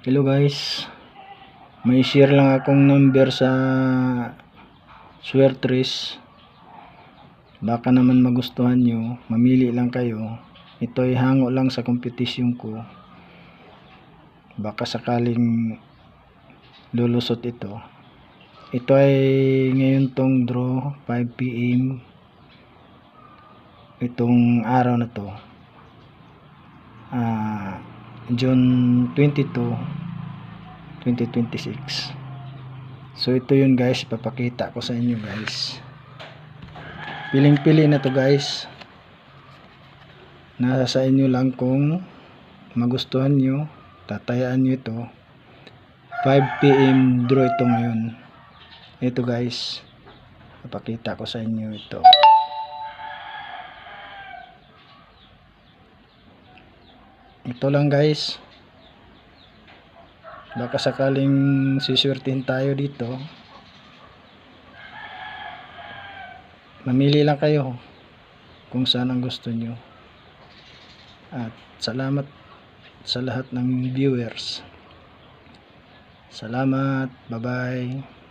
Hello guys, may share lang akong number sa Swertres. Baka naman magustuhan nyo, mamili lang kayo. Ito ay hango lang sa kompetisyon ko. Baka sakaling lulusot ito. Ito ay ngayon tong draw 5 PM itong araw na to, June 22, 2026. So ito yun guys, papakita ko sa inyo guys. Piling-pili na to guys. Nasa sa inyo lang kung magustuhan nyo, tatayaan nyo ito. 5 PM draw ito ngayon. Ito guys, papakita ko sa inyo ito. Ito lang guys. Baka sakaling siswertihin tayo dito. Mamili lang kayo kung saan ang gusto nyo. At salamat sa lahat ng viewers. Salamat. Bye bye.